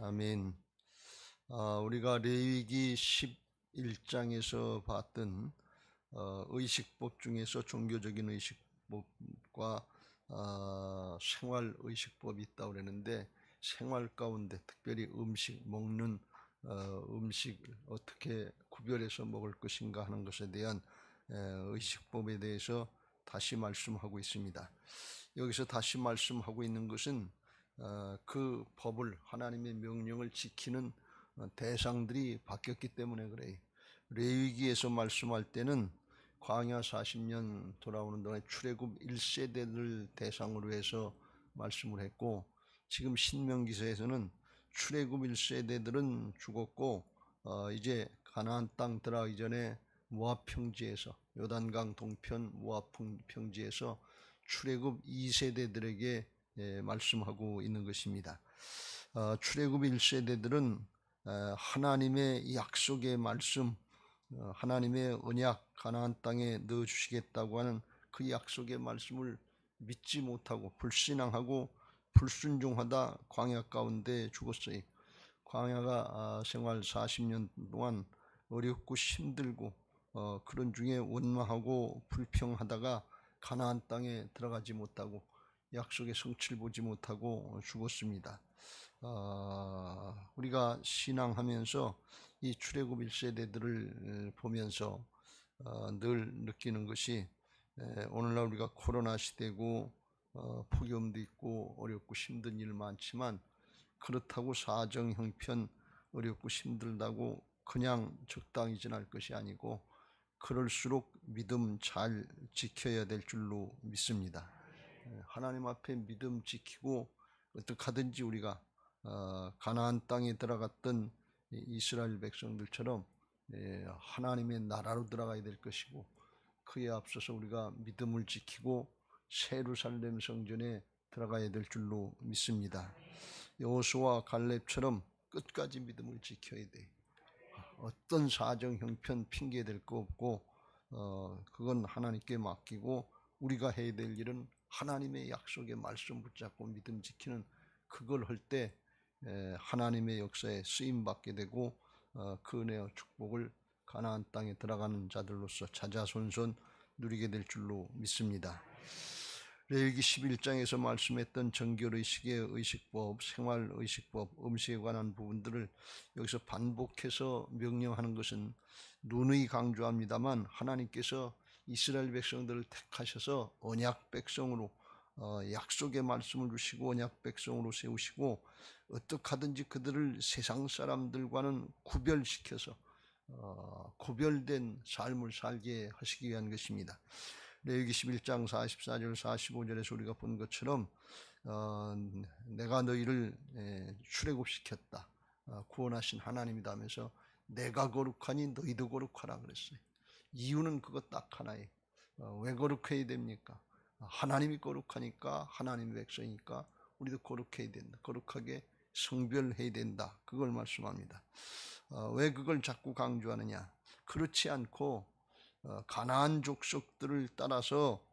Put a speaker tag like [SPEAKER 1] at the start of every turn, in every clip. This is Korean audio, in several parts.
[SPEAKER 1] 아멘. 우리가 레위기 11장에서 봤던 의식법 중에서 종교적인 의식법과 생활의식법이 있다고 그랬는데, 생활 가운데 특별히 음식, 먹는 음식을 어떻게 구별해서 먹을 것인가 하는 것에 대한 의식법에 대해서 다시 말씀하고 있습니다. 여기서 다시 말씀하고 있는 것은 그 법을, 하나님의 명령을 지키는 대상들이 바뀌었기 때문에 그래요. 레위기에서 말씀할 때는 광야 40년 돌아오는 동안에 출애굽 1세대를 대상으로 해서 말씀을 했고, 지금 신명기서에서는 출애굽 1세대들은 죽었고 이제 가나안 땅 들어가기 전에 모압 평지에서, 요단강 동편 모압 평지에서 출애굽 2세대들에게 말씀하고 있는 것입니다. 출애굽 1세대들은 하나님의 약속의 말씀, 하나님의 언약, 가나안 땅에 넣어주시겠다고 하는 그 약속의 말씀을 믿지 못하고 불신앙하고 불순종하다 광야 가운데 죽었어요. 광야가 생활 40년 동안 어렵고 힘들고 그런 중에 원망하고 불평하다가 가나안 땅에 들어가지 못하고 약속의 성취를 보지 못하고 죽었습니다. 우리가 신앙하면서 이 출애굽 1세대들을 보면서 늘 느끼는 것이, 오늘날 우리가 코로나 시대고 폭염도 있고 어렵고 힘든 일 많지만, 그렇다고 사정 형편 어렵고 힘들다고 그냥 적당히 지날 것이 아니고, 그럴수록 믿음 잘 지켜야 될 줄로 믿습니다. 하나님 앞에 믿음 지키고 어떻게 하든지 우리가 가나안 땅에 들어갔던 이스라엘 백성들처럼 하나님의 나라로 들어가야 될 것이고, 그에 앞서서 우리가 믿음을 지키고 예루살렘 성전에 들어가야 될 줄로 믿습니다. 여호수아와 갈렙처럼 끝까지 믿음을 지켜야 돼. 어떤 사정 형편 핑계 댈 거 없고 그건 하나님께 맡기고, 우리가 해야 될 일은 하나님의 약속의 말씀 붙잡고 믿음 지키는, 그걸 할 때 하나님의 역사에 쓰임 받게 되고 그 은혜와 축복을 가나안 땅에 들어가는 자들로서 자자손손 누리게 될 줄로 믿습니다. 레위기 11장에서 말씀했던 정결의식의 의식법, 생활의식법, 음식에 관한 부분들을 여기서 반복해서 명령하는 것은 누누이 강조합니다만, 하나님께서 이스라엘 백성들을 택하셔서 언약 백성으로 약속의 말씀을 주시고 언약 백성으로 세우시고, 어떻게 하든지 그들을 세상 사람들과는 구별시켜서 구별된 삶을 살게 하시기 위한 것입니다. 레위기 11장 44절 45절에서 우리가 본 것처럼 내가 너희를 출애굽시켰다, 구원하신 하나님이다 하면서 내가 거룩하니 너희도 거룩하라 그랬어요. 이유는 그것 딱 하나예요. 왜 거룩해야 됩니까? 하나님이 거룩하니까, 하나님의 백성이니까 우리도 거룩해야 된다, 거룩하게 성별해야 된다, 그걸 말씀합니다. 왜 그걸 자꾸 강조하느냐? 그렇지 않고 가나안 족속들을 따라서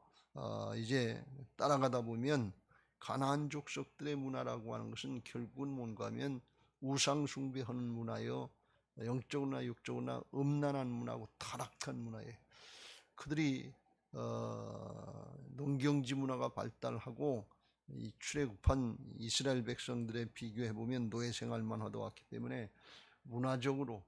[SPEAKER 1] 이제 따라가다 보면, 가나안 족속들의 문화라고 하는 것은 결국은 뭔가 하면 우상 숭배하는 문화요, 영적으로나 육적으로나 음란한 문화고 타락한 문화예요. 그들이 농경지 문화가 발달하고 이 출애굽한 이스라엘 백성들에 비교해 보면 노예 생활만 하다 왔기 때문에 문화적으로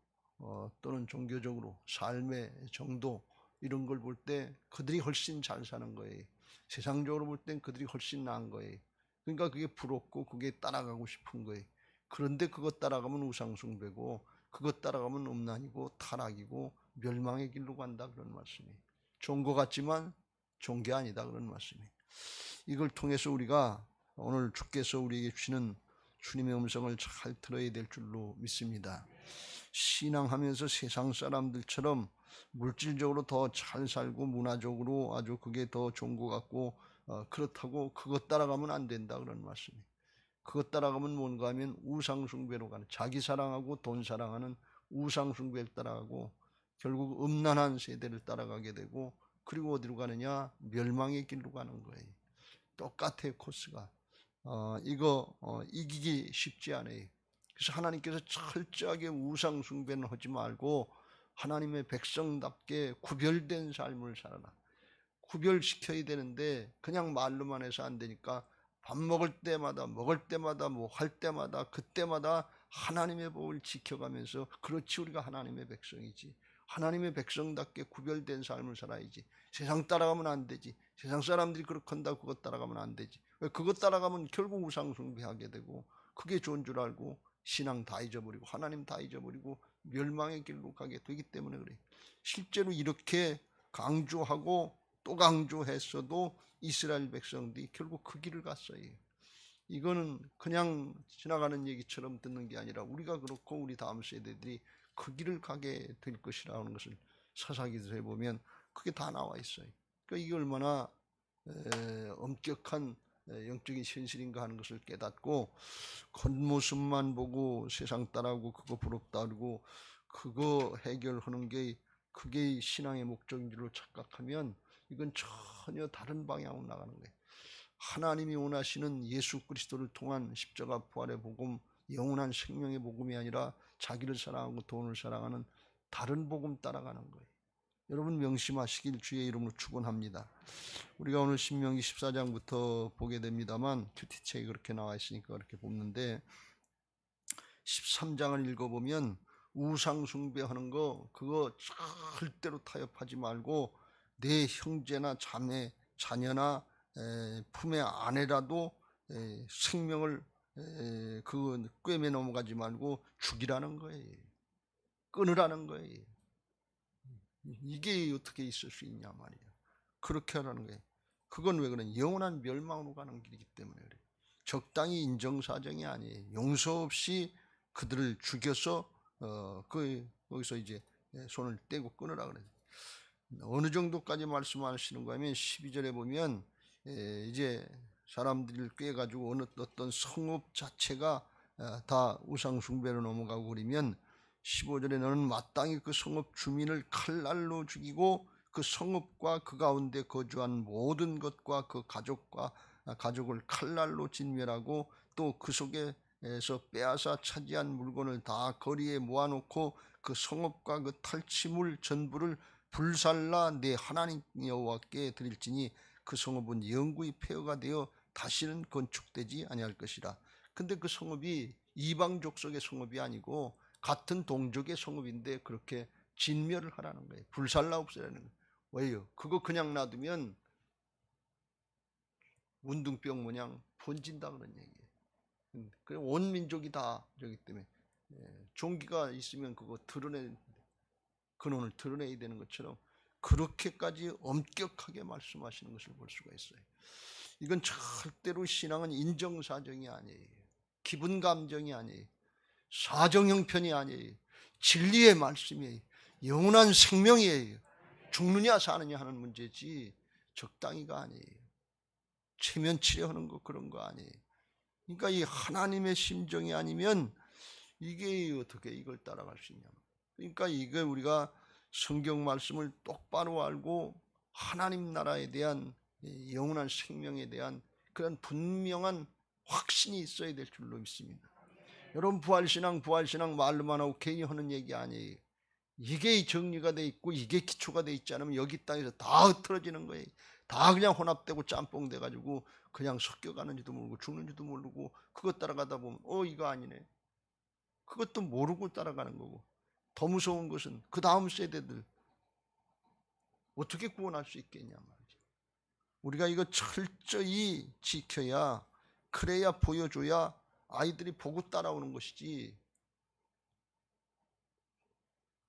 [SPEAKER 1] 또는 종교적으로 삶의 정도, 이런 걸 볼 때 그들이 훨씬 잘 사는 거예요. 세상적으로 볼 땐 그들이 훨씬 나은 거예요. 그러니까 그게 부럽고 그게 따라가고 싶은 거예요. 그런데 그것 따라가면 우상숭배고, 그것 따라가면 음란이고 타락이고 멸망의 길로 간다, 그런 말씀이에요. 좋은 것 같지만 좋은 게 아니다, 그런 말씀이에요. 이걸 통해서 우리가 오늘 주께서 우리에게 주시는 주님의 음성을 잘 들어야 될 줄로 믿습니다. 신앙하면서 세상 사람들처럼 물질적으로 더 잘 살고 문화적으로 아주 그게 더 좋은 것 같고 그렇다고 그것 따라가면 안 된다, 그런 말씀이에요. 그것 따라가면 뭔가 하면 우상숭배로 가는, 자기 사랑하고 돈 사랑하는 우상숭배를 따라가고 결국 음란한 세대를 따라가게 되고, 그리고 어디로 가느냐? 멸망의 길로 가는 거예요. 똑같아요, 코스가. 이거 이기기 쉽지 않아요. 그래서 하나님께서 철저하게 우상 숭배는 하지 말고 하나님의 백성답게 구별된 삶을 살아라. 구별시켜야 되는데 그냥 말로만 해서 안 되니까 밥 먹을 때마다 뭐 할 때마다 그때마다 하나님의 법을 지켜가면서 그렇지 우리가 하나님의 백성이지. 하나님의 백성답게 구별된 삶을 살아야지. 세상 따라가면 안 되지. 세상 사람들이 그렇게 한다고 그것 따라가면 안 되지. 왜 그것 따라가면 결국 우상 숭배하게 되고 그게 좋은 줄 알고 신앙 다 잊어버리고 하나님 다 잊어버리고 멸망의 길로 가게 되기 때문에 그래. 실제로 이렇게 강조하고 또 강조했어도 이스라엘 백성들이 결국 그 길을 갔어요. 이거는 그냥 지나가는 얘기처럼 듣는 게 아니라 우리가 그렇고 우리 다음 세대들이 그 길을 가게 될 것이라는 것을 사사기도에 보면 그게 다 나와 있어요. 그러니까 이게 얼마나 엄격한 영적인 현실인가 하는 것을 깨닫고 겉모습만 보고 세상 따라하고 그거 부럽다 그러고 그거 해결하는 게 그게 신앙의 목적인 줄로 착각하면 이건 전혀 다른 방향으로 나가는 거예요. 하나님이 원하시는 예수 그리스도를 통한 십자가 부활의 복음, 영원한 생명의 복음이 아니라 자기를 사랑하고 돈을 사랑하는 다른 복음 따라가는 거예요. 여러분 명심하시길 주의 이름으로 축원합니다. 우리가 오늘 신명기 14장부터 보게 됩니다만 큐티책에 그렇게 나와 있으니까 그렇게 뽑는데 13장을 읽어보면 우상 숭배하는 거 그거 절대로 타협하지 말고 내 형제나 자매, 자녀나 품의 아내라도 생명을 그 꿰매 넘어가지 말고 죽이라는 거예요. 끊으라는 거예요. 이게 어떻게 있을 수 있냐 말이에요. 그렇게 하라는 거예요. 그건 왜 그러냐? 영원한 멸망으로 가는 길이기 때문에 그래요. 적당히 인정사정이 아니에요. 용서 없이 그들을 죽여서 거기서 이제 손을 떼고 끊으라 그래요. 어느 정도까지 말씀하시는 거냐면 12절에 보면 이제 사람들을 꿰가지고 어떤 성읍 자체가 다 우상 숭배로 넘어가고 그러면 15절에 너는 마땅히 그 성읍 주민을 칼날로 죽이고 그 성읍과 그 가운데 거주한 모든 것과 그 가족을 칼날로 진멸하고 또 그 속에서 빼앗아 차지한 물건을 다 거리에 모아놓고 그 성읍과 그 탈취물 전부를 불살라 내 하나님 여호와께 드릴지니 그 성읍은 영구히 폐허가 되어 다시는 건축되지 아니할 것이라. 근데 그 성읍이 이방 족속의 성읍이 아니고 같은 동족의 성읍인데 그렇게 진멸을 하라는 거예요. 불살라 없애라는 거예요. 왜요? 그거 그냥 놔두면 운둥병 모양 번진다 그런 얘기예요. 온 민족이 다 저기 때문에 종기가 있으면 그거 근원을 드러내야 되는 것처럼 그렇게까지 엄격하게 말씀하시는 것을 볼 수가 있어요. 이건 절대로 신앙은 인정사정이 아니에요. 기분 감정이 아니에요. 사정 형편이 아니에요. 진리의 말씀이에요. 영원한 생명이에요. 죽느냐 사느냐 하는 문제지 적당히가 아니에요. 체면 치료하는 거 그런 거 아니에요. 그러니까 이 하나님의 심정이 아니면 이게 어떻게 이걸 따라갈 수 있냐. 그러니까 이게 우리가 성경 말씀을 똑바로 알고 하나님 나라에 대한 영원한 생명에 대한 그런 분명한 확신이 있어야 될 줄로 믿습니다. 여러분 부활신앙 말로만 하고 괜히 하는 얘기 아니에요. 이게 정리가 돼 있고 이게 기초가 돼 있지 않으면 여기 땅에서 다 흐트러지는 거예요. 다 그냥 혼합되고 짬뽕 돼가지고 그냥 섞여가는지도 모르고 죽는지도 모르고 그것 따라가다 보면 이거 아니네. 그것도 모르고 따라가는 거고 더 무서운 것은 그 다음 세대들 어떻게 구원할 수 있겠냐 말이죠. 우리가 이거 철저히 지켜야 그래야 보여줘야 아이들이 보고 따라오는 것이지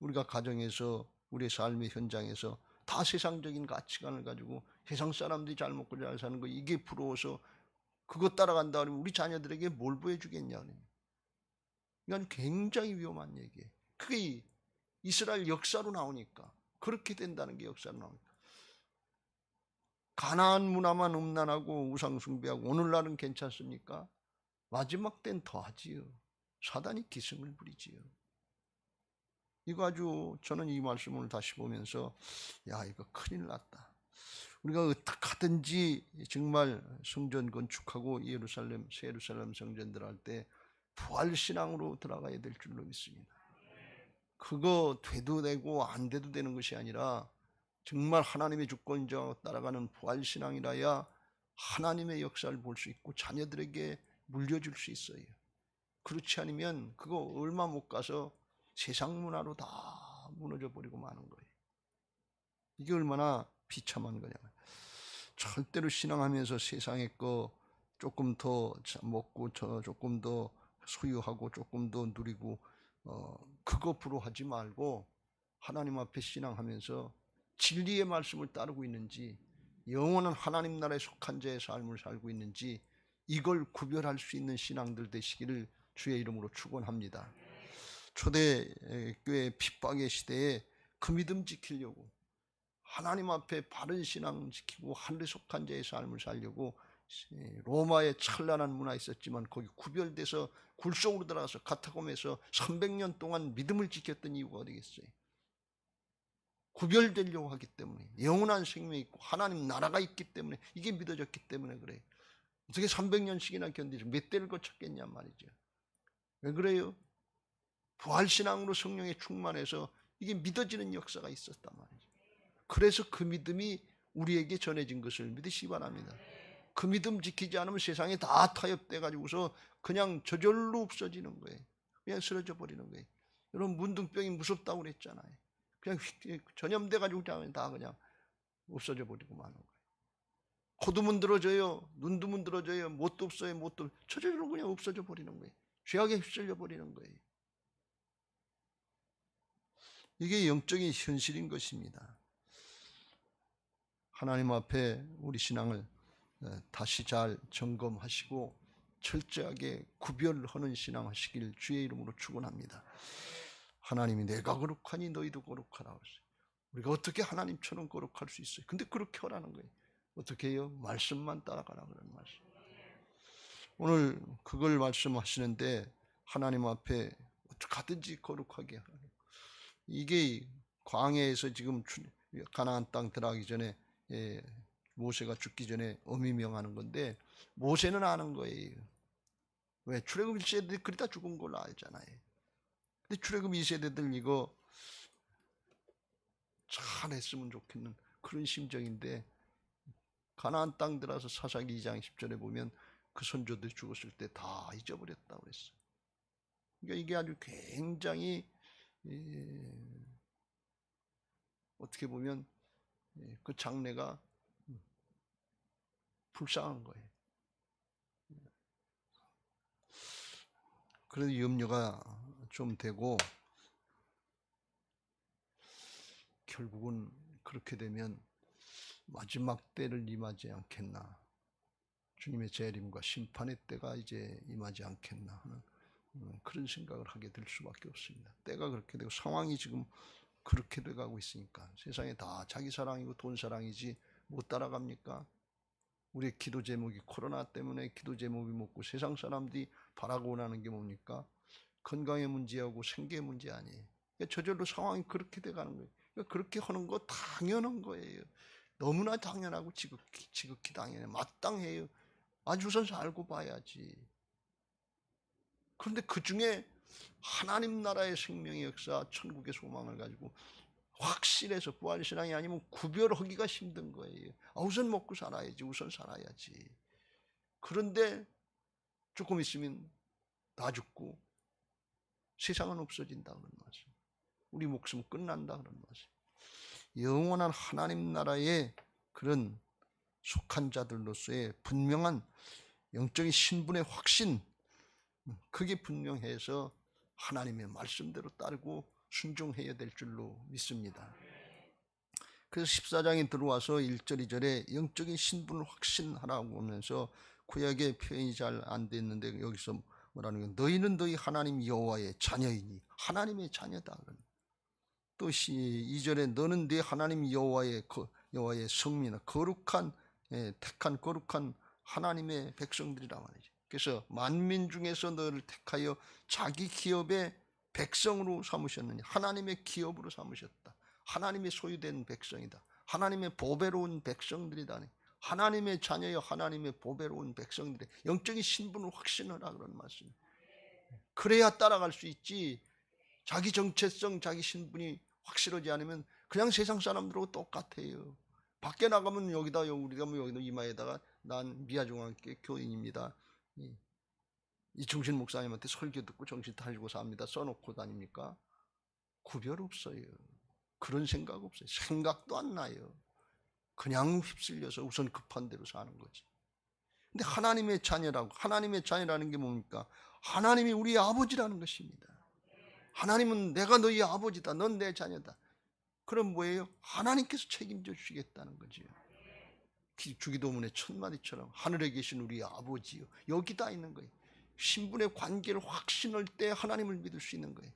[SPEAKER 1] 우리가 가정에서 우리의 삶의 현장에서 다 세상적인 가치관을 가지고 세상 사람들이 잘 먹고 잘 사는 거 이게 부러워서 그것 따라간다 그러면 우리 자녀들에게 뭘 보여주겠냐. 이건 굉장히 위험한 얘기예요. 그게 이스라엘 역사로 나오니까 그렇게 된다는 게 역사로 나오니까 가나안 문화만 음란하고 우상 숭배하고 오늘날은 괜찮습니까? 마지막 때는 더하지요. 사단이 기승을 부리지요. 이거 아주 저는 이 말씀을 다시 보면서 야 이거 큰일 났다. 우리가 어떻게 하든지 정말 성전 건축하고 새 예루살렘 성전들 할 때 부활신앙으로 들어가야 될 줄로 믿습니다. 그거 돼도 되고 안 돼도 되는 것이 아니라 정말 하나님의 주권자와 따라가는 부활신앙이라야 하나님의 역사를 볼 수 있고 자녀들에게 물려줄 수 있어요. 그렇지 않으면 그거 얼마 못 가서 세상 문화로 다 무너져 버리고 마는 거예요. 이게 얼마나 비참한 거냐. 절대로 신앙하면서 세상의 거 조금 더 먹고 조금 더 소유하고 조금 더 누리고 그거 부러워하지 말고 하나님 앞에 신앙하면서 진리의 말씀을 따르고 있는지 영원한 하나님 나라에 속한 자의 삶을 살고 있는지 이걸 구별할 수 있는 신앙들 되시기를 주의 이름으로 축원합니다. 초대교회 핍박의 시대에 그 믿음 지키려고 하나님 앞에 바른 신앙 지키고 하늘에 속한 자의 삶을 살려고 로마의 찬란한 문화 있었지만 거기 구별돼서 굴속으로 들어가서 카타콤에서 300년 동안 믿음을 지켰던 이유가 어디겠어요? 구별되려고 하기 때문에 영원한 생명이 있고 하나님 나라가 있기 때문에 이게 믿어졌기 때문에 그래요. 어떻게 300년씩이나 견디죠? 몇 대를 거쳤겠냔 말이죠. 왜 그래요? 부활신앙으로 성령에 충만해서 이게 믿어지는 역사가 있었단 말이죠. 그래서 그 믿음이 우리에게 전해진 것을 믿으시기 바랍니다. 그 믿음 지키지 않으면 세상에 다 타협돼 가지고서 그냥 저절로 없어지는 거예요. 그냥 쓰러져 버리는 거예요. 여러분 문둥병이 무섭다고 그랬잖아요. 그냥 전염돼 가지고 다 그냥 없어져 버리고 마는 거예요. 코도 문드러져요. 눈도 문드러져요. 못도 없어요. 못도 저절로 그냥 없어져 버리는 거예요. 죄악에 휩쓸려 버리는 거예요. 이게 영적인 현실인 것입니다. 하나님 앞에 우리 신앙을 다시 잘 점검하시고 철저하게 구별하는 신앙 하시길 주의 이름으로 축원합니다. 하나님이 내가 거룩하니 너희도 거룩하라 하셨어요. 우리가 어떻게 하나님처럼 거룩할 수 있어요? 근데 그렇게 하라는 거예요. 어떻게 해요? 말씀만 따라가라 그런 말씀. 오늘 그걸 말씀하시는데 하나님 앞에 어떻게 하든지 거룩하게 하라. 이게 광야에서 지금 가나안 땅 들어가기 전에 모세가 죽기 전에 어미 명하는 건데 모세는 아는 거예요. 왜? 출애굽 1세대들이 그러다 죽은 걸로 알잖아요. 근데 출애굽 2세대들 이거 잘했으면 좋겠는 그런 심정인데 가나안 땅 들어서 사사기 2장 10절에 보면 그 선조들 죽었을 때 다 잊어버렸다고 그랬어요. 그러니까 이게 아주 굉장히 어떻게 보면 그 장래가 불쌍한 거예요. 그래도 염려가 좀 되고 결국은 그렇게 되면 마지막 때를 임하지 않겠나, 주님의 재림과 심판의 때가 이제 임하지 않겠나 하는 그런 생각을 하게 될 수밖에 없습니다. 때가 그렇게 되고 상황이 지금 그렇게 돼가고 있으니까 세상에 다 자기 사랑이고 돈 사랑이지 못 따라갑니까? 우리의 기도 제목이 코로나 때문에 기도 제목이 먹고 세상 사람들이 바라고 원하는 게 뭡니까? 건강의 문제하고 생계의 문제 아니에요. 그러니까 저절로 상황이 그렇게 돼가는 거예요. 그러니까 그렇게 하는 거 당연한 거예요. 너무나 당연하고 지극히 당연해. 마땅해요. 아주 우선 살고 봐야지. 그런데 그 중에 하나님 나라의 생명의 역사, 천국의 소망을 가지고 확실해서 부활신앙이 아니면 구별하기가 힘든 거예요. 우선 먹고 살아야지, 우선 살아야지. 그런데 조금 있으면 다 죽고 세상은 없어진다 그런 말씀. 우리 목숨은 끝난다 그런 말씀. 영원한 하나님 나라의 그런 속한 자들로서의 분명한 영적인 신분의 확신, 그게 분명해서 하나님의 말씀대로 따르고 순종해야 될 줄로 믿습니다. 그래서 14장에 들어와서 1절 2절에 영적인 신분을 확신하라고 하면서 구약의 표현이 잘 안 됐는데 여기서 뭐라는 건 너희는 너희 하나님 여호와의 자녀이니 하나님의 자녀다. 또 2절에 너는 네 하나님 여호와의 성민아 거룩한 택한 거룩한 하나님의 백성들이라 말이죠. 그래서 만민 중에서 너를 택하여 자기 기업의 백성으로 삼으셨느니 하나님의 기업으로 삼으셨다. 하나님의 소유된 백성이다. 하나님의 보배로운 백성들이다. 하나님의 자녀여 하나님의 보배로운 백성들의 영적인 신분을 확신하라 그런 말씀. 그래야 따라갈 수 있지. 자기 정체성, 자기 신분이 확실하지 않으면 그냥 세상 사람들하고 똑같아요. 밖에 나가면 여기다, 우리가 뭐 여기다 이마에다가 난 미아중앙교회 교인입니다, 이충신 목사님한테 설교 듣고 정신 차리고 삽니다 써놓고 다닙니까? 구별 없어요. 그런 생각 없어요. 생각도 안 나요. 그냥 휩쓸려서 우선 급한 대로 사는 거지. 근데 하나님의 자녀라고, 하나님의 자녀라는 게 뭡니까? 하나님이 우리의 아버지라는 것입니다. 하나님은 내가 너희 아버지다, 넌 내 자녀다. 그럼 뭐예요? 하나님께서 책임져 주시겠다는 거죠. 주기도문의 첫 마디처럼 하늘에 계신 우리 아버지요, 여기다 있는 거예요. 신분의 관계를 확신할 때 하나님을 믿을 수 있는 거예요.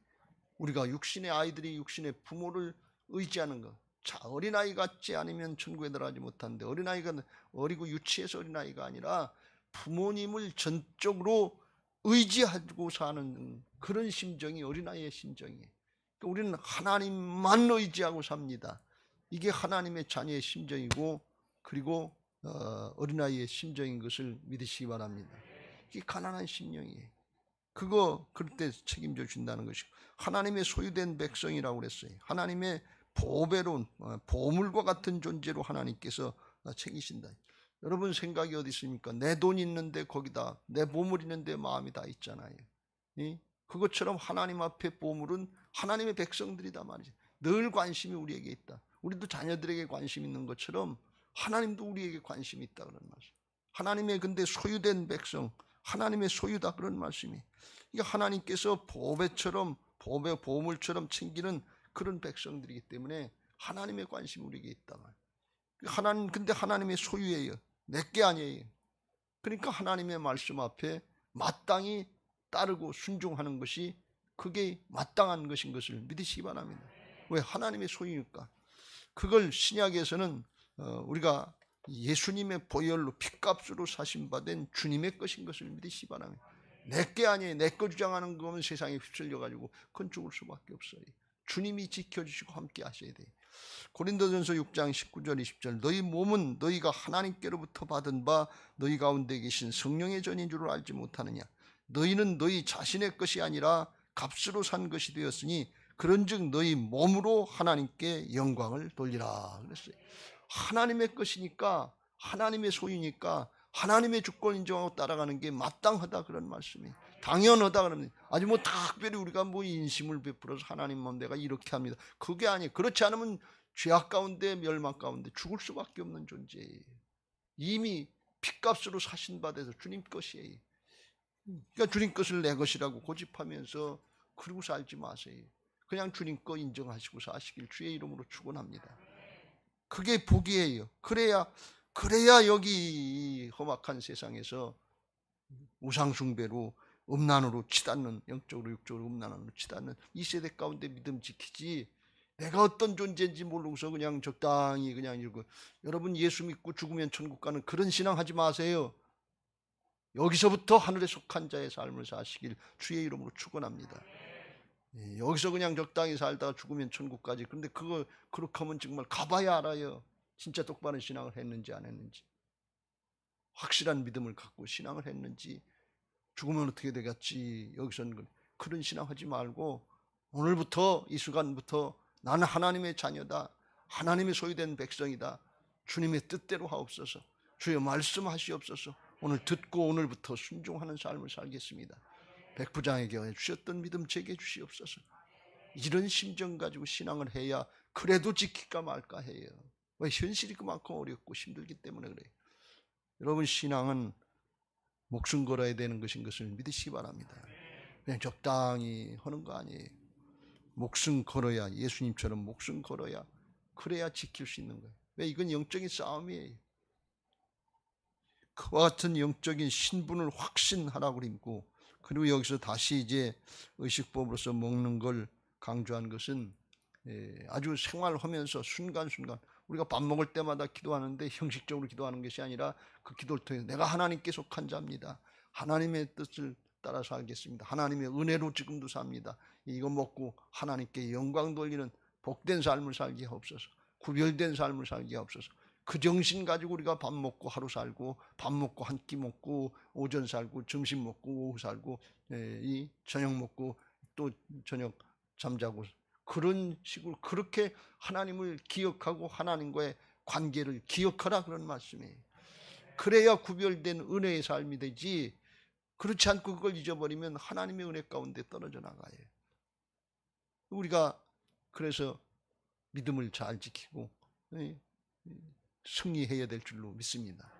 [SPEAKER 1] 우리가 육신의 아이들이 육신의 부모를 의지하는 것, 자, 어린아이 같지 않으면 천국에 들어가지 못하는데, 어린아이가 어리고 유치해서 어린아이가 아니라 부모님을 전적으로 의지하고 사는 그런 심정이 어린아이의 심정이에요. 그러니까 우리는 하나님만 의지하고 삽니다. 이게 하나님의 자녀의 심정이고, 그리고 어린아이의 심정인 것을 믿으시기 바랍니다. 이게 가난한 심령이에요. 그거 그럴 때 책임져 준다는 것이고, 하나님의 소유된 백성이라고 그랬어요. 하나님의 보배로운 보물과 같은 존재로 하나님께서 챙기신다. 여러분 생각이 어디 있습니까? 내 돈 있는데 거기다, 내 보물 있는데 마음이 다 있잖아요. 그것처럼 하나님 앞에 보물은 하나님의 백성들이다 말이죠. 늘 관심이 우리에게 있다. 우리도 자녀들에게 관심 있는 것처럼 하나님도 우리에게 관심이 있다 그런 말씀. 하나님의 근데 소유된 백성, 하나님의 소유다 그런 말씀이. 이게 하나님께서 보배처럼, 보물처럼 챙기는 그런 백성들이기 때문에 하나님의 관심이 우리에게 있다 말이에요. 근데 하나님의 소유예요. 내게 아니에요. 그러니까 하나님의 말씀 앞에 마땅히 따르고 순종하는 것이, 그게 마땅한 것인 것을 믿으시기 바랍니다. 왜? 하나님의 소유니까. 그걸 신약에서는 우리가 예수님의 보혈로 핏값으로 사심받은 주님의 것인 것을 믿으시기 바랍니다. 내게 아니에요. 내 거 주장하는 거면 세상에 휩쓸려가지고 그건 죽을 수밖에 없어요. 주님이 지켜주시고 함께 하셔야 돼요. 고린도전서 6장 19절 20절 너희 몸은 너희가 하나님께로부터 받은 바 너희 가운데 계신 성령의 전인 줄을 알지 못하느냐. 너희는 너희 자신의 것이 아니라 값으로 산 것이 되었으니 그런즉 너희 몸으로 하나님께 영광을 돌리라 그랬어요. 하나님의 것이니까, 하나님의 소유니까 하나님의 주권 인정하고 따라가는 게 마땅하다 그런 말씀이에요. 당연하다 그러면 아주 뭐 특별히 우리가 뭐 인심을 베풀어서 하나님만 내가 이렇게 합니다, 그게 아니에요. 그렇지 않으면 죄악 가운데 멸망 가운데 죽을 수밖에 없는 존재예요. 이미 핏값으로 사신 바 돼서 주님 것이에요. 그러니까 주님 것을 내 것이라고 고집하면서 그러고 살지 마세요. 그냥 주님 거 인정하시고 사시길 주의 이름으로 축원합니다. 그게 복이에요. 그래야 여기 험악한 세상에서 우상숭배로 음란으로 치닫는, 영적으로 육적으로 음란으로 치닫는 이 세대 가운데 믿음 지키지, 내가 어떤 존재인지 모르고서 그냥 적당히 그냥 이러고, 여러분 예수 믿고 죽으면 천국 가는 그런 신앙 하지 마세요. 여기서부터 하늘에 속한 자의 삶을 사시길 주의 이름으로 축원합니다. 여기서 그냥 적당히 살다가 죽으면 천국까지. 그런데 그거 그렇게 하면 정말 가봐야 알아요. 진짜 똑바른 신앙을 했는지 안 했는지, 확실한 믿음을 갖고 신앙을 했는지. 죽으면 어떻게 되겠지, 여기서는 그런 신앙 하지 말고 오늘부터, 이 순간부터 나는 하나님의 자녀다, 하나님의 소유된 백성이다, 주님의 뜻대로 하옵소서, 주여 말씀하시옵소서, 오늘 듣고 오늘부터 순종하는 삶을 살겠습니다. 백부장에게 주셨던 믿음 제게 주시옵소서. 이런 심정 가지고 신앙을 해야 그래도 지킬까 말까 해요. 왜? 현실이 그만큼 어렵고 힘들기 때문에 그래요. 여러분 신앙은 목숨 걸어야 되는 것인 것을 믿으시기 바랍니다. 그냥 적당히 하는 거 아니에요. 목숨 걸어야, 예수님처럼 목숨 걸어야, 그래야 지킬 수 있는 거예요. 왜? 이건 영적인 싸움이에요. 그와 같은 영적인 신분을 확신하라고 그랬고, 그리고 여기서 다시 이제 의식법으로서 먹는 걸 강조한 것은 아주 생활하면서 순간순간, 우리가 밥 먹을 때마다 기도하는데 형식적으로 기도하는 것이 아니라 그 기도를 통해 내가 하나님께 속한 자입니다, 하나님의 뜻을 따라 살겠습니다, 하나님의 은혜로 지금도 삽니다, 이거 먹고 하나님께 영광 돌리는 복된 삶을 살게 하옵소서, 구별된 삶을 살게 하옵소서. 그 정신 가지고 우리가 밥 먹고 하루 살고, 밥 먹고 한 끼 먹고, 오전 살고, 점심 먹고, 오후 살고, 이 저녁 먹고 또 저녁 잠자고, 그런 식으로 그렇게 하나님을 기억하고 하나님과의 관계를 기억하라, 그런 말씀이에요. 그래야 구별된 은혜의 삶이 되지, 그렇지 않고 그걸 잊어버리면 하나님의 은혜 가운데 떨어져 나가요. 우리가 그래서 믿음을 잘 지키고 승리해야 될 줄로 믿습니다.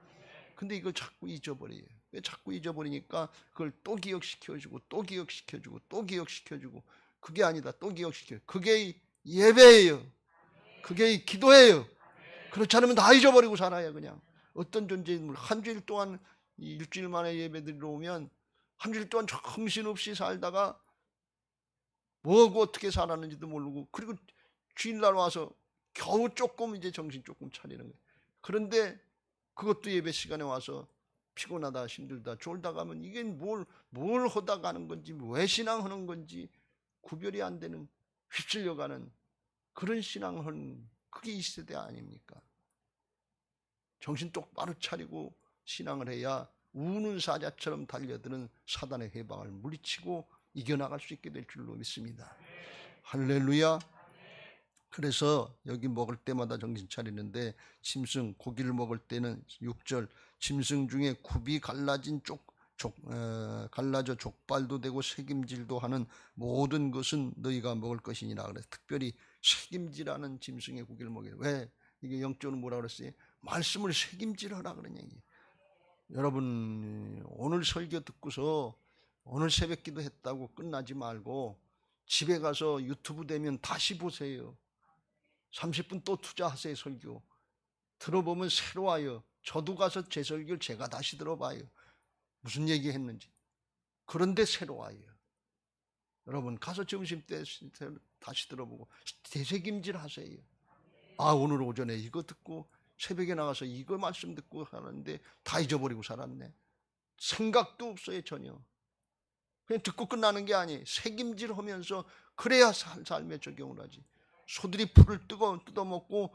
[SPEAKER 1] 근데 이걸 자꾸 잊어버려요. 왜 자꾸 잊어버리니까 그걸 또 기억시켜주고 또 기억시켜주고 또 기억시켜주고, 그게 아니다. 또 기억시켜. 그게 예배예요. 그게 기도예요. 그렇지 않으면 다 잊어버리고 살아요. 그냥 어떤 존재인물 한 주일 동안, 일주일 만에 예배 드리러 오면 한 주일 동안 정신없이 살다가 뭐하고 어떻게 살았는지도 모르고, 그리고 주일날 와서 겨우 조금 이제 정신 조금 차리는 거예요. 그런데 그것도 예배 시간에 와서 피곤하다, 힘들다, 졸다 가면 이게 뭘 하다 가는 건지, 왜 신앙하는 건지 구별이 안 되는, 휩쓸려가는 그런 신앙은 그게 이 세대 아닙니까? 정신 똑바로 차리고 신앙을 해야 우는 사자처럼 달려드는 사단의 해방을 물리치고 이겨나갈 수 있게 될 줄로 믿습니다. 할렐루야. 그래서 여기 먹을 때마다 정신 차리는데, 짐승 고기를 먹을 때는 6절, 짐승 중에 굽이 갈라져 족발도 되고 새김질도 하는 모든 것은 너희가 먹을 것이니라. 그래서 특별히 새김질하는 짐승의 고기를 먹여요. 왜? 이게 영적으로 뭐라 그랬어요? 말씀을 새김질하라 그런 얘기예요. 여러분, 오늘 설교 듣고서 오늘 새벽기도 했다고 끝나지 말고 집에 가서 유튜브 되면 다시 보세요. 30분 또 투자하세요. 설교 들어보면 새로워요. 저도 가서 제 설교를 제가 다시 들어봐요. 무슨 얘기 했는지. 그런데 새로워요. 여러분 가서 점심 때 다시 들어보고 되새김질 하세요. 아, 오늘 오전에 이거 듣고 새벽에 나가서 이거 말씀 듣고 하는데 다 잊어버리고 살았네. 생각도 없어요. 전혀. 그냥 듣고 끝나는 게 아니에요. 새김질 하면서 그래야 삶에 적용을 하지. 소들이 풀을 뜯어먹고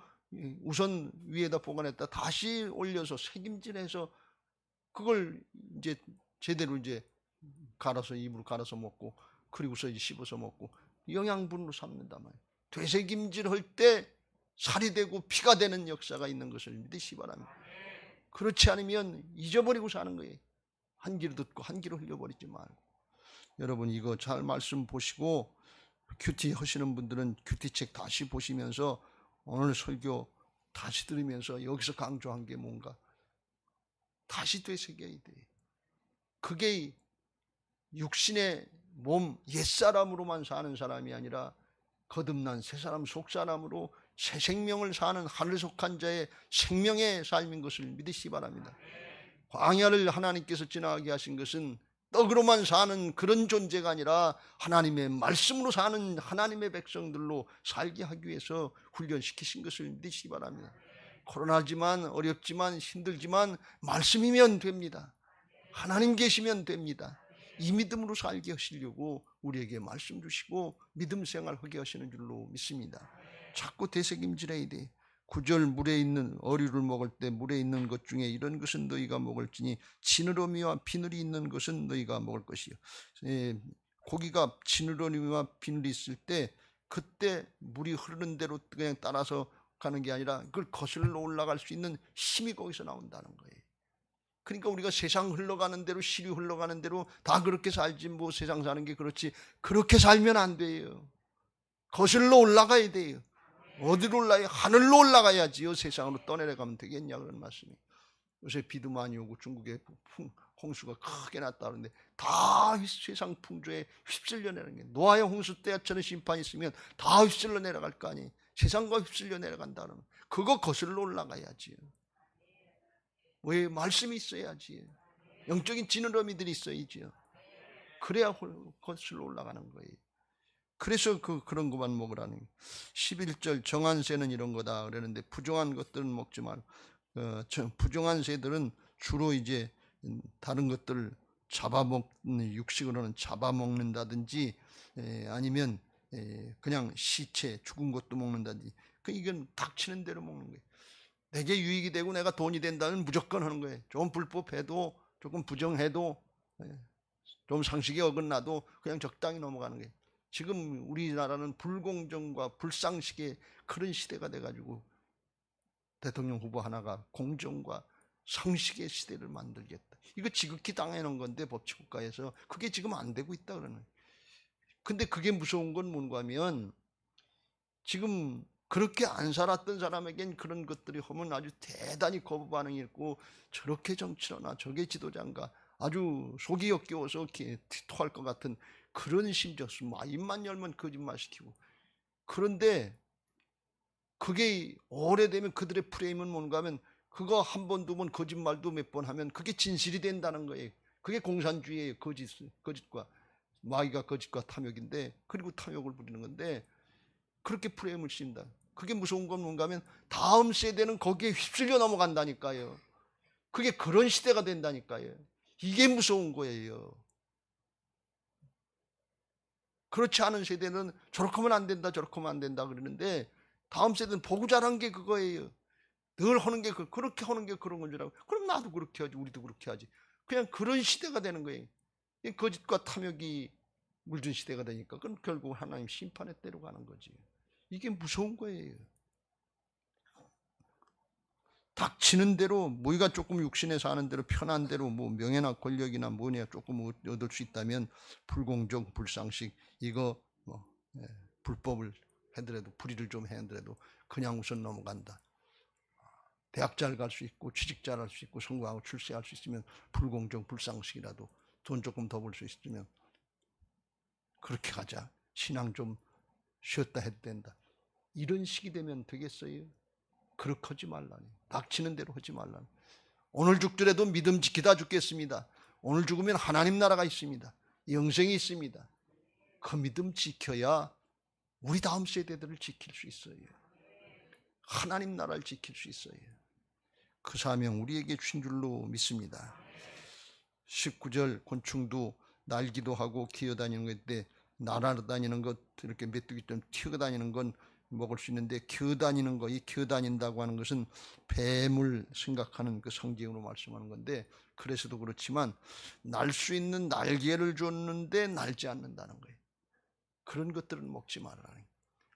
[SPEAKER 1] 우선 위에다 보관했다 다시 올려서 새김질해서 그걸 이제 제대로 이제 갈아서 입으로 갈아서 먹고, 그리고서 이제 씹어서 먹고 영양분으로 삼는단 말이에요. 되새김질 할 때 살이 되고 피가 되는 역사가 있는 것을 믿으시 바랍니다. 그렇지 않으면 잊어버리고 사는 거예요. 한 귀로 듣고 한 귀로 흘려버리지 말고. 여러분 이거 잘 말씀 보시고, 큐티 하시는 분들은 큐티책 다시 보시면서 오늘 설교 다시 들으면서 여기서 강조한 게 뭔가 다시 되새겨야 돼. 그게 육신의 몸 옛사람으로만 사는 사람이 아니라 거듭난 새사람 속사람으로 새 생명을 사는 하늘 속한 자의 생명의 삶인 것을 믿으시기 바랍니다. 광야를 하나님께서 지나가게 하신 것은 떡으로만 사는 그런 존재가 아니라 하나님의 말씀으로 사는 하나님의 백성들로 살게 하기 위해서 훈련시키신 것을 믿으시기 바랍니다. 코로나지만 어렵지만 힘들지만 말씀이면 됩니다. 하나님 계시면 됩니다. 이 믿음으로 살게 하시려고 우리에게 말씀 주시고 믿음 생활하게 하시는 줄로 믿습니다. 자꾸 되새김질해야 돼. 9절, 물에 있는 어류를 먹을 때 물에 있는 것 중에 이런 것은 너희가 먹을지니 지느러미와 비늘이 있는 것은 너희가 먹을 것이요. 고기가 지느러미와 비늘이 있을 때 그때 물이 흐르는 대로 그냥 따라서 가는 게 아니라 그걸 거슬러 올라갈 수 있는 힘이 거기서 나온다는 거예요. 그러니까 우리가 세상 흘러가는 대로, 시류 흘러가는 대로 다 그렇게 살지, 뭐 세상 사는 게 그렇지, 그렇게 살면 안 돼요. 거슬러 올라가야 돼요. 어디로 올라가요? 하늘로 올라가야지요. 세상으로 떠내려가면 되겠냐 그런 말씀이. 요새 비도 많이 오고 중국에 홍수가 크게 났다는데 다 세상 풍조에 휩쓸려 내려가는 게, 노아의 홍수 때처럼 심판이 있으면 다 휩쓸려 내려갈 거 아니에요. 세상과 휩쓸려 내려간다는 그거 거슬러 올라가야지요. 왜? 말씀이 있어야지. 영적인 지느러미들이 있어야지요. 그래야 거슬러 올라가는 거예요. 그래서 그런 것만 먹으라는 거예요. 11절, 정한 새는 이런 거다 그러는데 부정한 것들은 먹지 말고, 부정한 새들은 주로 이제 다른 것들을 잡아먹는, 육식으로는 잡아먹는다든지 아니면 그냥 시체 죽은 것도 먹는다든지, 이건 닥치는 대로 먹는 거예요. 내게 유익이 되고 내가 돈이 된다면 무조건 하는 거예요. 좀 불법해도 조금 부정해도 좀 상식에 어긋나도 그냥 적당히 넘어가는 거예요. 지금 우리나라는 불공정과 불상식의 그런 시대가 돼가지고 대통령 후보 하나가 공정과 상식의 시대를 만들겠다. 이거 지극히 당연한 건데 법치국가에서 그게 지금 안 되고 있다 그러는 거예요. 근데 그게 무서운 건 뭔가 하면 지금 그렇게 안 살았던 사람에겐 그런 것들이 하면 아주 대단히 거부 반응이 있고 저렇게 정치하나 저게 지도자인가 아주 속이 역겨워서 토할 것 같은 그런 심정, 입만 열면 거짓말 시키고. 그런데 그게 오래되면 그들의 프레임은 뭔가 하면 그거 한 번, 두 번 거짓말도 몇 번 하면 그게 진실이 된다는 거예요. 그게 공산주의의 거짓과 마귀가 거짓과 탐욕인데, 그리고 탐욕을 부리는 건데 그렇게 프레임을 씌운다. 그게 무서운 건 뭔가 하면 다음 세대는 거기에 휩쓸려 넘어간다니까요. 그게 그런 시대가 된다니까요. 이게 무서운 거예요. 그렇지 않은 세대는 저렇게 하면 안 된다 저렇게 하면 안 된다 그러는데 다음 세대는 보고 자란 게 그거예요. 늘 하는 게 그렇게 하는 게 그런 건 줄 알고 그럼 나도 그렇게 하지 우리도 그렇게 하지. 그냥 그런 시대가 되는 거예요. 거짓과 탐욕이 물든 시대가 되니까 그건 결국 하나님 심판의 때로 가는 거지. 이게 무서운 거예요. 닥치는 대로 우리가 조금 육신에 사는 대로 편한 대로 뭐 명예나 권력이나 뭐냐 조금 얻을 수 있다면 불공정, 불상식 이거 뭐 불법을 해더라도 불의를 좀 해더라도 그냥 우선 넘어간다. 대학 잘 갈 수 있고 취직 잘 할 수 있고 성공하고 출세할 수 있으면 불공정, 불상식이라도 돈 조금 더 벌 수 있으면 그렇게 가자. 신앙 좀 쉬었다 해도 된다. 이런 식이 되면 되겠어요? 그렇게 하지 말라니. 닥치는 대로 하지 말라니. 오늘 죽더라도 믿음 지키다 죽겠습니다. 오늘 죽으면 하나님 나라가 있습니다. 영생이 있습니다. 그 믿음 지켜야 우리 다음 세대들을 지킬 수 있어요. 하나님 나라를 지킬 수 있어요. 그 사명 우리에게 주신 줄로 믿습니다. 19절 곤충도 날기도 하고 기어다니는 것인데 날아다니는 것 이렇게 메뚜기처럼 튀어다니는 건 먹을 수 있는데 기어다니는 거, 이 기어다닌다고 하는 것은 뱀을 생각하는 그 성경으로 말씀하는 건데 그래서도 그렇지만 날 수 있는 날개를 줬는데 날지 않는다는 거예요. 그런 것들은 먹지 말라는 거예요.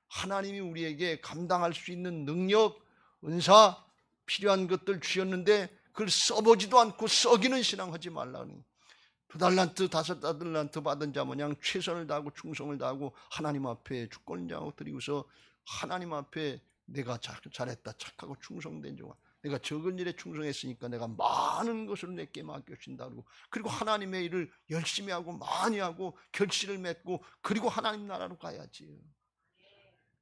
[SPEAKER 1] 하나님이 우리에게 감당할 수 있는 능력, 은사, 필요한 것들 주셨는데 그걸 써보지도 않고 썩이는 신앙하지 말라는 거예요. 2달란트, 5달란트 받은 자 모양 최선을 다하고 충성을 다하고 하나님 앞에 주권자하고 드리고서 하나님 앞에 내가 잘했다 착하고 충성된 자가 내가 적은 일에 충성했으니까 내가 많은 것을 내게 맡겨주신다 그리고 하나님의 일을 열심히 하고 많이 하고 결실을 맺고 그리고 하나님 나라로 가야지.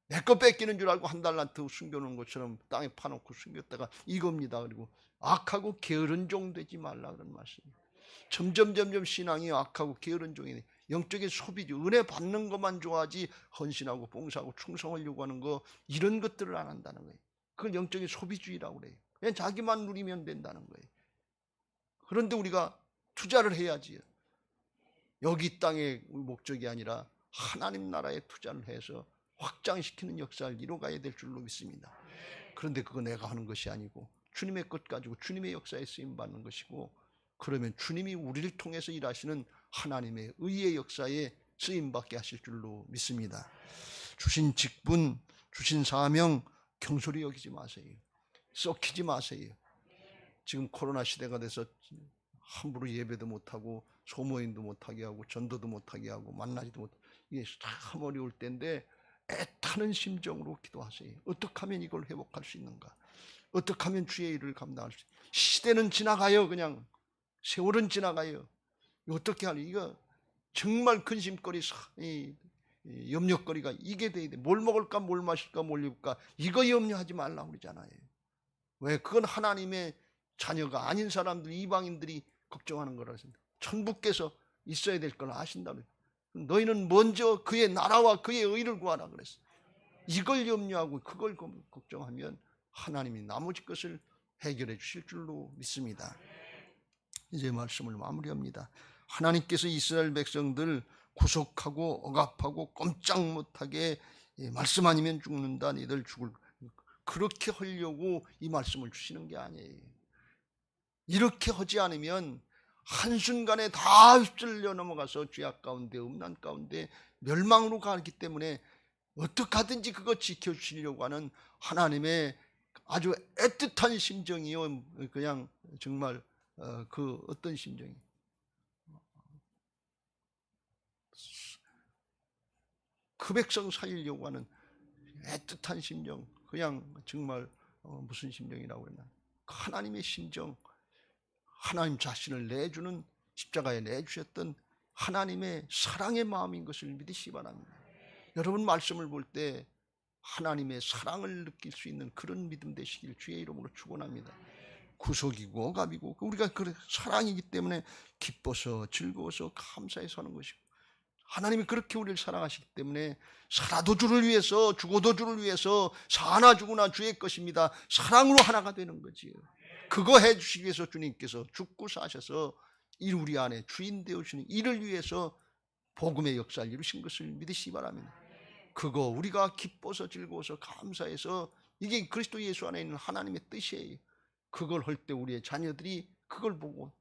[SPEAKER 1] 내 거 뺏기는 줄 알고 1달란트 숨겨놓은 것처럼 땅에 파놓고 숨겼다가 이겁니다. 그리고 악하고 게으른 종 되지 말라 그런 말씀이에요. 점점 신앙이 악하고 게으른 종이 영적인 소비지. 은혜 받는 것만 좋아하지 헌신하고 봉사하고 충성을 요구하는 거 이런 것들을 안 한다는 거예요. 그걸 영적인 소비주의라고 그래요. 그냥 자기만 누리면 된다는 거예요. 그런데 우리가 투자를 해야지. 여기 땅의 목적이 아니라 하나님 나라에 투자를 해서 확장시키는 역사를 이뤄가야 될 줄로 믿습니다. 그런데 그거 내가 하는 것이 아니고 주님의 것 가지고 주님의 역사에 쓰임받는 것이고 그러면 주님이 우리를 통해서 일하시는 하나님의 의의 역사에 쓰임받게 하실 줄로 믿습니다. 주신 직분, 주신 사명 경솔히 여기지 마세요. 썩히지 마세요. 지금 코로나 시대가 돼서 함부로 예배도 못하고 소모임도 못하게 하고 전도도 못하게 하고 만나지도 못하고 이게 참 어려울 때인데 애타는 심정으로 기도하세요. 어떻게 하면 이걸 회복할 수 있는가? 어떻게 하면 주의 일을 감당할 수 있는가? 시대는 지나가요. 그냥 세월은 지나가요. 어떻게 하니? 이거 정말 근심거리, 염려거리가 이게 돼야 돼. 뭘 먹을까, 뭘 마실까, 뭘 입을까 이거 염려하지 말라고 그러잖아요. 왜? 그건 하나님의 자녀가 아닌 사람들, 이방인들이 걱정하는 거라서 천부께서 있어야 될 걸 아신다면 너희는 먼저 그의 나라와 그의 의를 구하라 그랬어. 이걸 염려하고 그걸 걱정하면 하나님이 나머지 것을 해결해 주실 줄로 믿습니다. 이제 말씀을 마무리합니다. 하나님께서 이스라엘 백성들 구속하고 억압하고 꼼짝 못하게 말씀 아니면 죽는다. 너희들 그렇게 하려고 이 말씀을 주시는 게 아니에요. 이렇게 하지 않으면 한순간에 다 휩쓸려 넘어가서 죄악 가운데, 음란 가운데 멸망으로 가기 때문에 어떻게 하든지 그거 지켜주시려고 하는 하나님의 아주 애틋한 심정이요. 그냥 정말 그 어떤 심정이, 그 백성 살리려고 하는 애틋한 심정, 그냥 정말 무슨 심정이라고 그러나, 하나님의 심정, 하나님 자신을 내주는, 십자가에 내주셨던 하나님의 사랑의 마음인 것을 믿으시기 바랍니다. 여러분 말씀을 볼 때 하나님의 사랑을 느낄 수 있는 그런 믿음 되시길 주의 이름으로 축원합니다. 구속이고 갑이고 우리가 그 사랑이기 때문에 기뻐서 즐거워서 감사해서 하는 것이고, 하나님이 그렇게 우리를 사랑하시기 때문에 살아도 주를 위해서 죽어도 주를 위해서 사나 죽으나 주의 것입니다. 사랑으로 하나가 되는 거지요. 그거 해주시기 위해서 주님께서 죽고 사셔서 우리 안에 주인 되어주시는 이를 위해서 복음의 역사를 이루신 것을 믿으시기 바랍니다. 그거 우리가 기뻐서 즐거워서 감사해서, 이게 그리스도 예수 안에 있는 하나님의 뜻이에요. 그걸 할 때 우리의 자녀들이 그걸 보고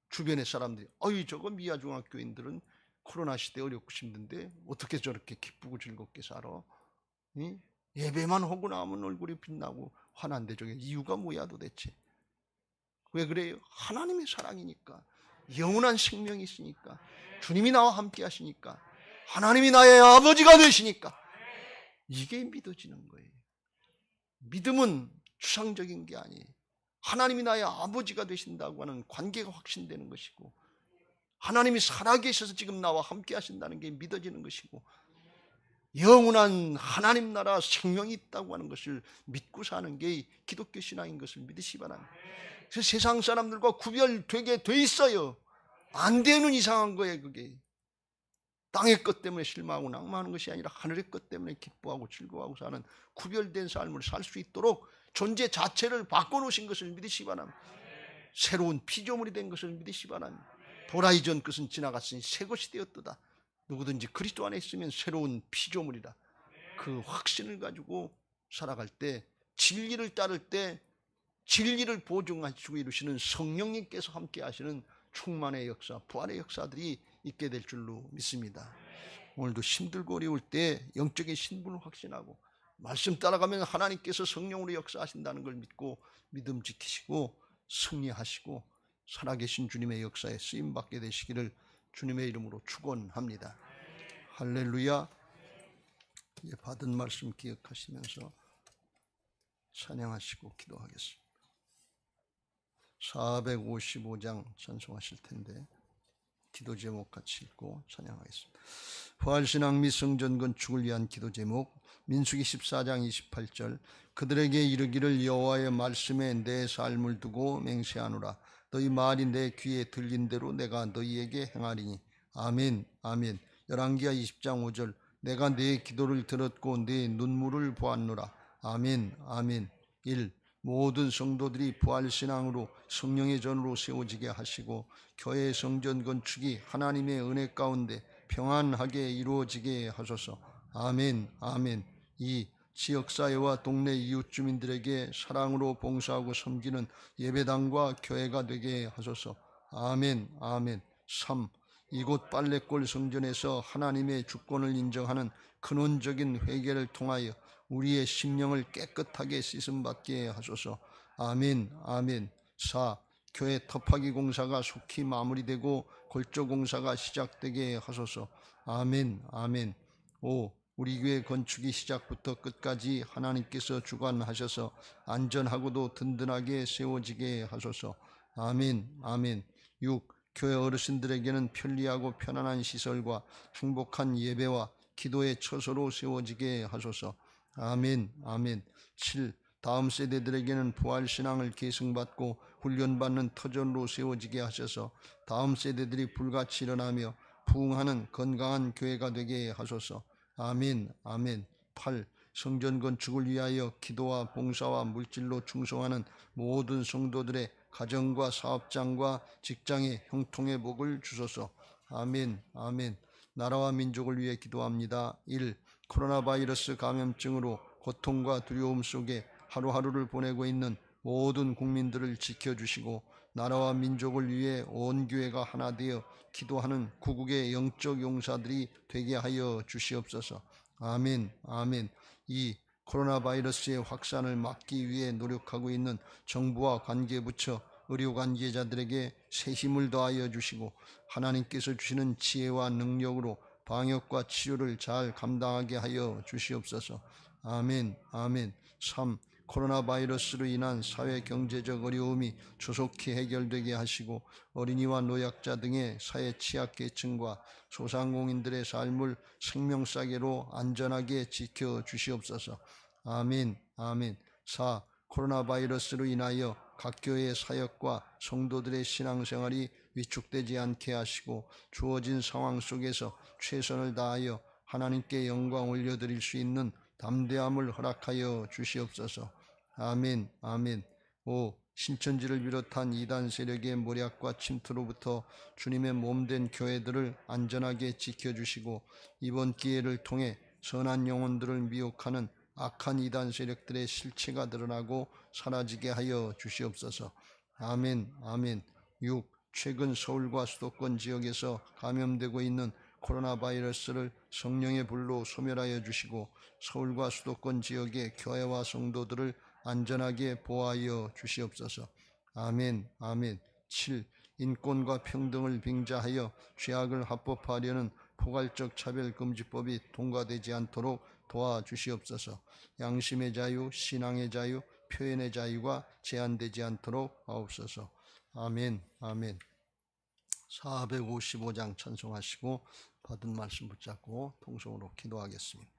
[SPEAKER 1] 주변의 사람들이 저거 미아 중학교인들은 코로나 시대 어렵고 힘든데 어떻게 저렇게 기쁘고 즐겁게 살아? 예배만 하고 나면 얼굴이 빛나고 환한데 저게 이유가 뭐야 도대체? 왜 그래요? 하나님의 사랑이니까, 영원한 생명이 있으니까, 주님이 나와 함께 하시니까, 하나님이 나의 아버지가 되시니까, 이게 믿어지는 거예요. 믿음은 추상적인 게 아니에요. 하나님이 나의 아버지가 되신다고 하는 관계가 확신되는 것이고, 하나님이 살아계셔서 지금 나와 함께 하신다는 게 믿어지는 것이고, 영원한 하나님 나라 생명이 있다고 하는 것을 믿고 사는 게 기독교 신앙인 것을 믿으시기 바랍니다. 그래서 세상 사람들과 구별되게 돼 있어요. 안 되는 이상한 거예요. 그게 땅의 것 때문에 실망하고 낭만하는 것이 아니라 하늘의 것 때문에 기뻐하고 즐거워하고 사는 구별된 삶을 살 수 있도록 존재 자체를 바꿔놓으신 것을 믿으시기 바랍니다. 새로운 피조물이 된 것을 믿으시기 바랍니다. 돌아 이전 것은 지나갔으니 새 것이 되었도다. 누구든지 그리스도 안에 있으면 새로운 피조물이다. 그 확신을 가지고 살아갈 때, 진리를 따를 때 진리를 보증하시고 이루시는 성령님께서 함께 하시는 충만의 역사, 부활의 역사들이 있게 될 줄로 믿습니다. 오늘도 힘들고 어려울 때 영적인 신분을 확신하고 말씀 따라가면 하나님께서 성령으로 역사하신다는 걸 믿고 믿음 지키시고 승리하시고 살아계신 주님의 역사에 쓰임받게 되시기를 주님의 이름으로 축원합니다. 할렐루야. 받은 말씀 기억하시면서 찬양하시고 기도하겠습니다. 455장 찬송하실 텐데 기도 제목 같이 읽고 찬양하겠습니다. 부활신앙 및 성전 건축을 위한 기도 제목, 민수기 14장 28절. 그들에게 이르기를 여호와의 말씀에 내 삶을 두고 맹세하노라. 너희 말이 내 귀에 들린 대로 내가 너희에게 행하리니. 아멘 아멘. 열왕기하 20장 5절. 내가 내 기도를 들었고 내 눈물을 보았노라. 아멘 아멘. 1. 모든 성도들이 부활신앙으로 성령의 전으로 세워지게 하시고 교회 성전 건축이 하나님의 은혜 가운데 평안하게 이루어지게 하소서. 아멘 아멘. 2. 지역사회와 동네 이웃 주민들에게 사랑으로 봉사하고 섬기는 예배당과 교회가 되게 하소서. 아멘 아멘. 3. 이곳 빨래골 성전에서 하나님의 주권을 인정하는 근원적인 회개를 통하여 우리의 심령을 깨끗하게 씻음받게 하소서. 아멘 아멘. 4. 교회 터파기 공사가 속히 마무리되고 골조 공사가 시작되게 하소서. 아멘 아멘. 5. 우리 교회 건축이 시작부터 끝까지 하나님께서 주관하셔서 안전하고도 든든하게 세워지게 하소서. 아멘 아멘. 6. 교회 어르신들에게는 편리하고 편안한 시설과 행복한 예배와 기도의 처소로 세워지게 하소서. 아멘 아멘. 7. 다음 세대들에게는 부활신앙을 계승받고 훈련받는 터전으로 세워지게 하셔서 다음 세대들이 불같이 일어나며 부흥하는 건강한 교회가 되게 하소서. 아멘 아멘. 8. 성전 건축을 위하여 기도와 봉사와 물질로 충성하는 모든 성도들의 가정과 사업장과 직장의 형통의 복을 주소서. 아멘 아멘. 나라와 민족을 위해 기도합니다. 1. 코로나 바이러스 감염증으로 고통과 두려움 속에 하루하루를 보내고 있는 모든 국민들을 지켜주시고 나라와 민족을 위해 온 교회가 하나 되어 기도하는 구국의 영적 용사들이 되게 하여 주시옵소서. 아멘. 아멘. 이 코로나 바이러스의 확산을 막기 위해 노력하고 있는 정부와 관계부처, 의료 관계자들에게 새 힘을 더하여 주시고 하나님께서 주시는 지혜와 능력으로 방역과 치료를 잘 감당하게 하여 주시옵소서. 아멘. 아멘. 3. 코로나 바이러스로 인한 사회 경제적 어려움이 조속히 해결되게 하시고 어린이와 노약자 등의 사회 취약계층과 소상공인들의 삶을 생명사계로 안전하게 지켜주시옵소서. 아멘. 아멘. 4. 코로나 바이러스로 인하여 각 교회의 사역과 성도들의 신앙생활이 위축되지 않게 하시고 주어진 상황 속에서 최선을 다하여 하나님께 영광 올려드릴 수 있는 담대함을 허락하여 주시옵소서. 아멘. 아멘. 5. 신천지를 비롯한 이단 세력의 모략과 침투로부터 주님의 몸된 교회들을 안전하게 지켜주시고 이번 기회를 통해 선한 영혼들을 미혹하는 악한 이단 세력들의 실체가 드러나고 사라지게 하여 주시옵소서. 아멘. 아멘. 6. 최근 서울과 수도권 지역에서 감염되고 있는 코로나 바이러스를 성령의 불로 소멸하여 주시고 서울과 수도권 지역의 교회와 성도들을 안전하게 보호하여 주시옵소서. 아멘. 아멘. 7. 인권과 평등을 빙자하여 죄악을 합법화하려는 포괄적 차별금지법이 통과되지 않도록 도와주시옵소서. 양심의 자유, 신앙의 자유, 표현의 자유가 제한되지 않도록 하옵소서. 아멘. 아멘. 455장 찬송하시고 받은 말씀 붙잡고 통성으로 기도하겠습니다.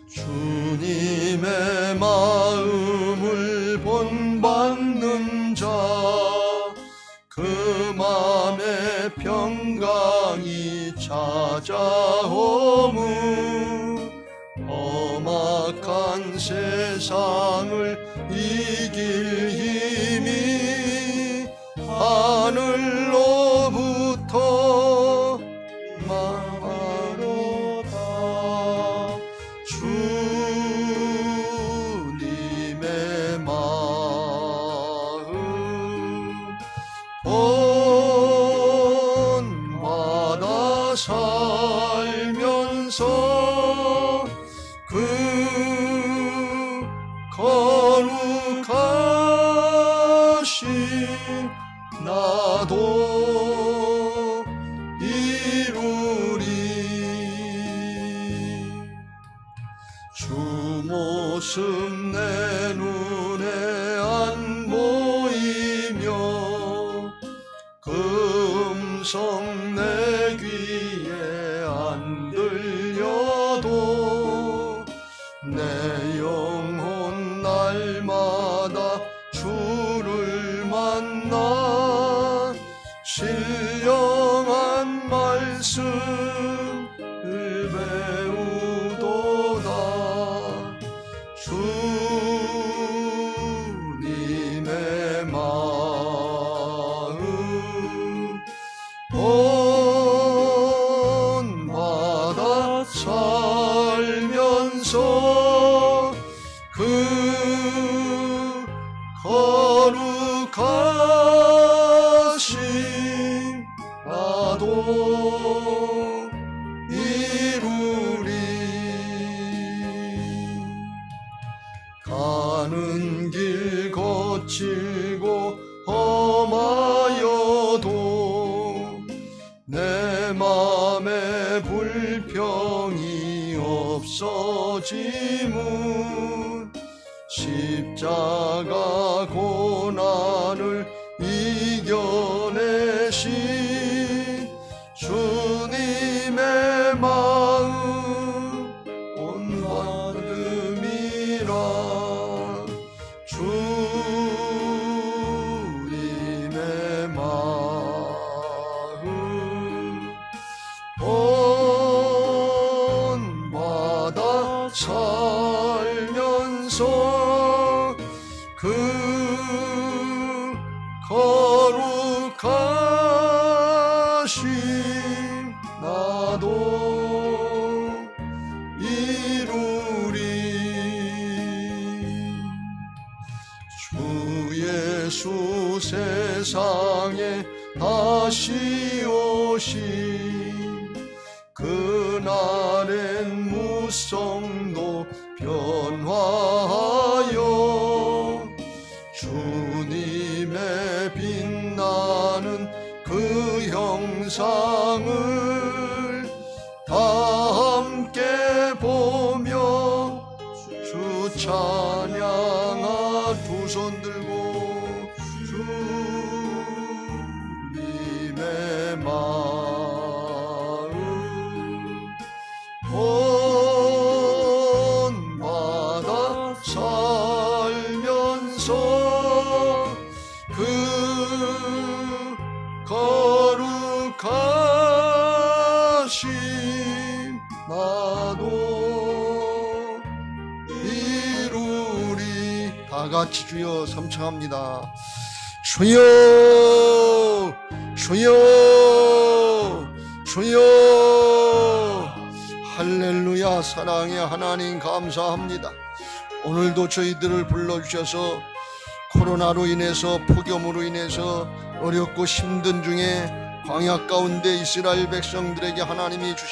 [SPEAKER 1] 주님의 마음을 본받는 자, 그 맘에 평강이 찾아오무 험악한 세상을 이길 힘이 하늘로부터 임하로다. 주님의 마음 본받아 살면서 그 거룩하신 나도 이루리. 주 모습 내 눈에 안 보이며 그 음성 내 귀에 안 들려도 내 영혼 날마다 주를 만나 신령한 말씀을 배우도다. 주님의 마음 본받아 살면서 그 거룩하신 나도 이루리. 가는 길 거칠고 험하여도 내 맘에 불평이 없어지문 십자가 고난을 이겨내신 주님의 마음 본받음이라. 주님의 마음 본받아 살면서 세상에 다시 오신 그날엔 무성도 변화하여 주님의 빛나는 그 형상을 다 함께 보며 주 찬양하. 두 손 들고 주님의 마음 본받아 살면서 그 거룩하심 나도 이루리. 다 같이 주여 삼창합니다. 주여 주여 주여. 할렐루야. 사랑의 하나님 감사합니다. 오늘도 저희들을 불러주셔서 코로나로 인해서 폭염으로 인해서 어렵고 힘든 중에 광야 가운데 이스라엘 백성들에게 하나님이 주신